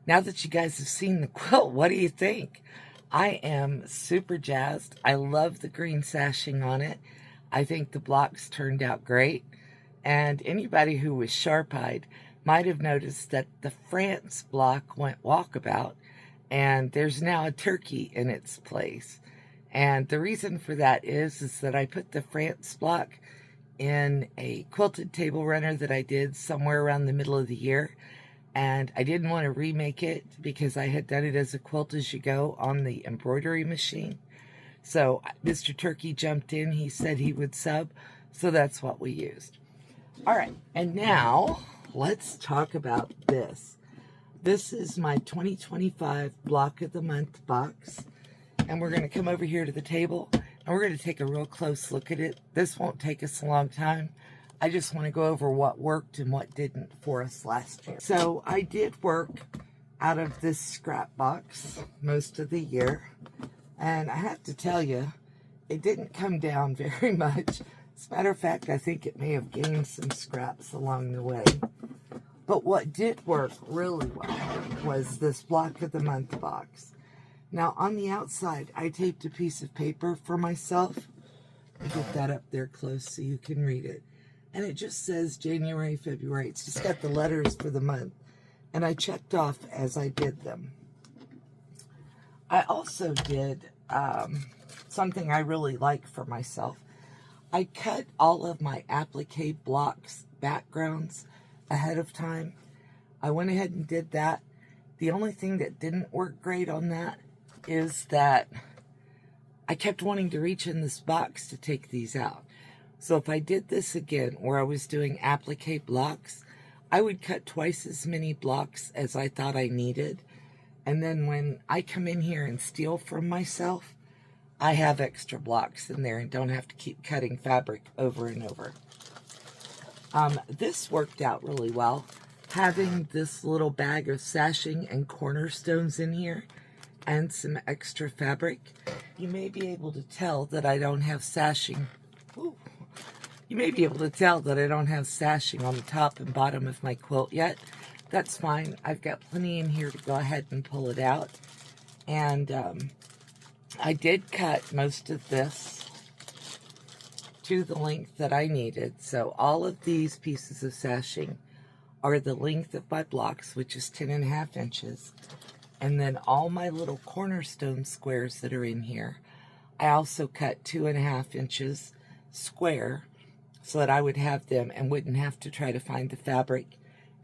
Now that you guys have seen the quilt, what do you think? I am super jazzed. I love the green sashing on it. I think the blocks turned out great. And anybody who was sharp-eyed might have noticed that the France block went walkabout, and there's now a turkey in its place. And the reason for that is that I put the France block in a quilted table runner that I did somewhere around the middle of the year. And I didn't want to remake it because I had done it as a quilt as you go on the embroidery machine. So Mr. Turkey jumped in. He said he would sub. So that's what we used. All right. And now let's talk about this. This is my 2025 Block of the Month box. And we're going to come over here to the table and we're going to take a real close look at it. This won't take us a long time. I just want to go over what worked and what didn't for us last year. So I did work out of this scrap box most of the year. And I have to tell you, it didn't come down very much. As a matter of fact, I think it may have gained some scraps along the way. But what did work really well was this Block of the Month box. Now on the outside, I taped a piece of paper for myself. I'll get that up there close so you can read it. And it just says January, February. It's just got the letters for the month. And I checked off as I did them. I also did something I really like for myself. I cut all of my applique blocks backgrounds ahead of time. I went ahead and did that. The only thing that didn't work great on that is that I kept wanting to reach in this box to take these out. So if I did this again, where I was doing applique blocks, I would cut twice as many blocks as I thought I needed. And then when I come in here and steal from myself, I have extra blocks in there and don't have to keep cutting fabric over and over. This worked out really well. Having this little bag of sashing and cornerstones in here and some extra fabric, you may be able to tell that I don't have sashing. Ooh. You may be able to tell that I don't have sashing on the top and bottom of my quilt yet. That's fine. I've got plenty in here to go ahead and pull it out. And I did cut most of this to the length that I needed. So all of these pieces of sashing are the length of my blocks, which is 10.5 inches. And then all my little cornerstone squares that are in here, I also cut 2.5 inches square so that I would have them and wouldn't have to try to find the fabric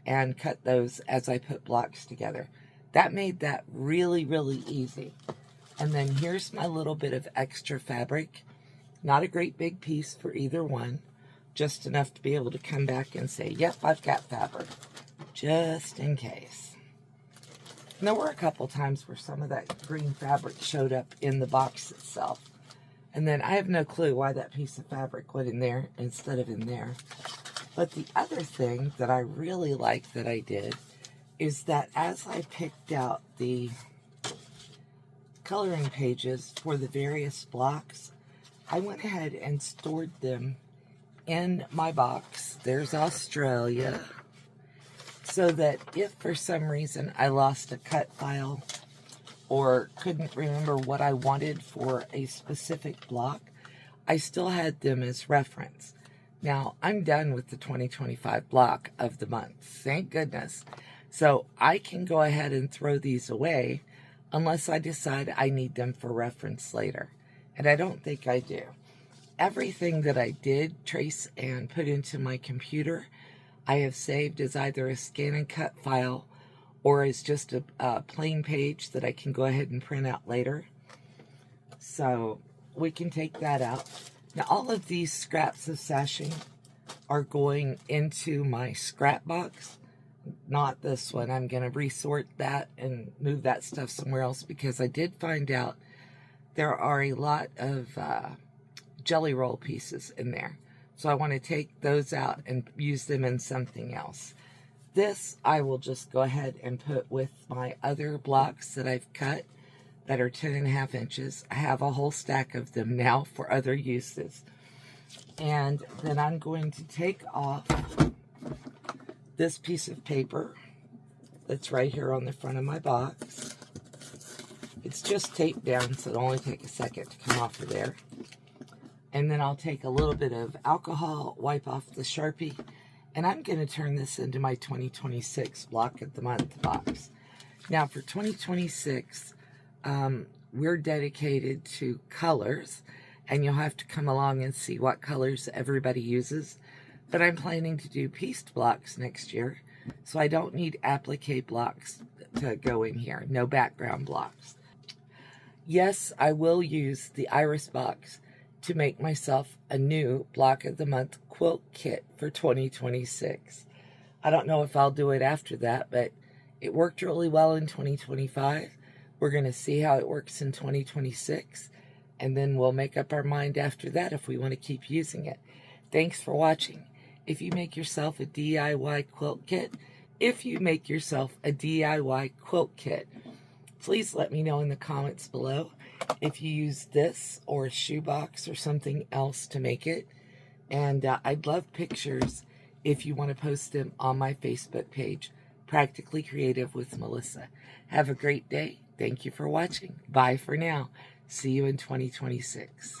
and cut those as I put blocks together. That made that really, really easy. And then here's my little bit of extra fabric. Not a great big piece for either one, just enough to be able to come back and say, yep, I've got fabric, just in case. And there were a couple times where some of that green fabric showed up in the box itself. And then I have no clue why that piece of fabric went in there instead of in there. But the other thing that I really like that I did is that as I picked out the coloring pages for the various blocks, I went ahead and stored them in my box. There's Australia. So that if for some reason I lost a cut file or couldn't remember what I wanted for a specific block, I still had them as reference. Now, I'm done with the 2025 block of the month. Thank goodness. So I can go ahead and throw these away unless I decide I need them for reference later. And I don't think I do. Everything that I did trace and put into my computer, I have saved as either a scan and cut file or as just a plain page that I can go ahead and print out later. So we can take that out. Now all of these scraps of sashing are going into my scrap box. Not this one. I'm going to resort that and move that stuff somewhere else because I did find out there are a lot of jelly roll pieces in there. So I want to take those out and use them in something else. This I will just go ahead and put with my other blocks that I've cut that are 10.5 inches. I have a whole stack of them now for other uses. And then I'm going to take off this piece of paper that's right here on the front of my box. It's just taped down, so it'll only take a second to come off of there. And then I'll take a little bit of alcohol, wipe off the Sharpie, and I'm going to turn this into my 2026 Block of the Month box. Now for 2026, we're dedicated to colors, and you'll have to come along and see what colors everybody uses. But I'm planning to do pieced blocks next year, so I don't need applique blocks to go in here, no background blocks. Yes, I will use the iris box to make myself a new Block of the Month quilt kit for 2026. I don't know if I'll do it after that, but it worked really well in 2025. We're going to see how it works in 2026, and then we'll make up our mind after that if we want to keep using it. Thanks for watching. If you make yourself a DIY quilt kit, please let me know in the comments below if you use this or a shoebox or something else to make it. And I'd love pictures if you want to post them on my Facebook page, Practically Creative with Melissa. Have a great day. Thank you for watching. Bye for now. See you in 2026.